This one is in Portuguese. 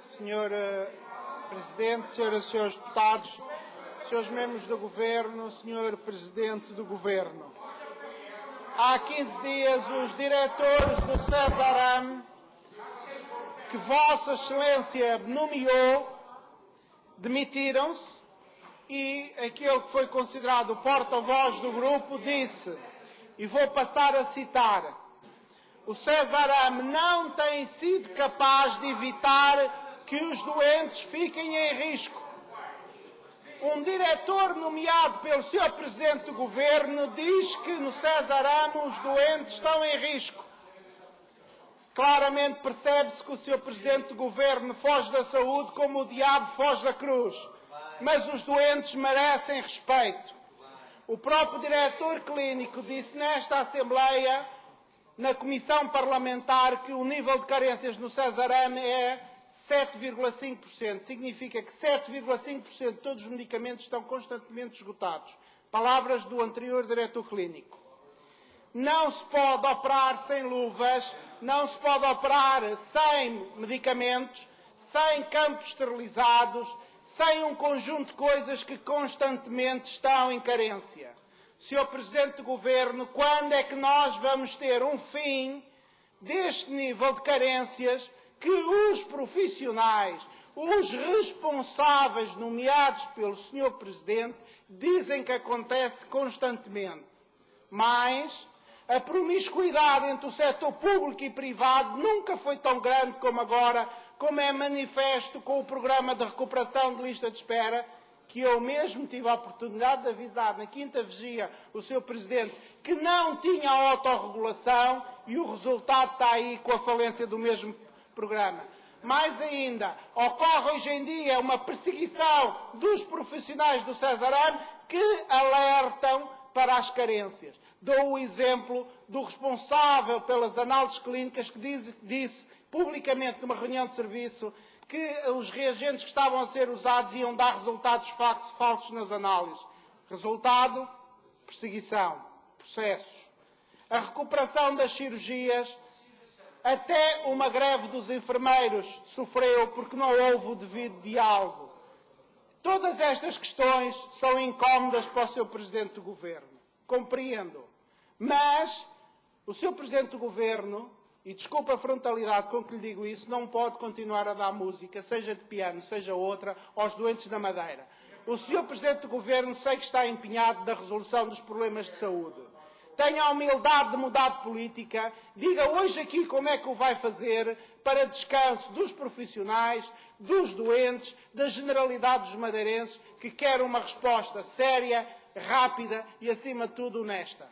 Senhor Presidente, Senhoras e Senhores Deputados, Senhores Membros do Governo, Senhor Presidente do Governo. Há 15 dias, os diretores do Cesaram, que Vossa Excelência nomeou, demitiram-se e aquele que foi considerado o porta-voz do grupo disse, e vou passar a citar: o Cesaram não tem sido capaz de evitar que os doentes fiquem em risco. Um diretor nomeado pelo Sr. Presidente do Governo diz que no Cesaram os doentes estão em risco. Claramente percebe-se que o Sr. Presidente do Governo foge da saúde como o diabo foge da cruz. Mas os doentes merecem respeito. O próprio diretor clínico disse nesta Assembleia, na Comissão Parlamentar, que o nível de carências no Cesaram é 7,5%. Significa que 7,5% de todos os medicamentos estão constantemente esgotados. Palavras do anterior diretor clínico. Não se pode operar sem luvas, não se pode operar sem medicamentos, sem campos esterilizados, sem um conjunto de coisas que constantemente estão em carência. Sr. Presidente do Governo, quando é que nós vamos ter um fim deste nível de carências que os profissionais, os responsáveis nomeados pelo Sr. Presidente, dizem que acontece constantemente? Mas a promiscuidade entre o setor público e privado nunca foi tão grande como agora, como é manifesto com o programa de recuperação de lista de espera, que eu mesmo tive a oportunidade de avisar na quinta vigia o Sr. Presidente que não tinha autorregulação e o resultado está aí com a falência do mesmo programa. Mais ainda, ocorre hoje em dia uma perseguição dos profissionais do Cesaram que alertam para as carências. Dou o exemplo do responsável pelas análises clínicas que disse publicamente numa reunião de serviço que os reagentes que estavam a ser usados iam dar resultados falsos nas análises. Resultado? Perseguição. Processos. A recuperação das cirurgias, até uma greve dos enfermeiros sofreu porque não houve o devido diálogo. Todas estas questões são incómodas para o Sr. Presidente do Governo. Compreendo. Mas o Sr. Presidente do Governo, e desculpa a frontalidade com que lhe digo isso, não pode continuar a dar música, seja de piano, seja outra, aos doentes da Madeira. O Sr. Presidente do Governo sei que está empenhado na resolução dos problemas de saúde. Tenha a humildade de mudar de política, diga hoje aqui como é que o vai fazer para descanso dos profissionais, dos doentes, da generalidade dos madeirenses, que quer uma resposta séria, rápida e, acima de tudo, honesta.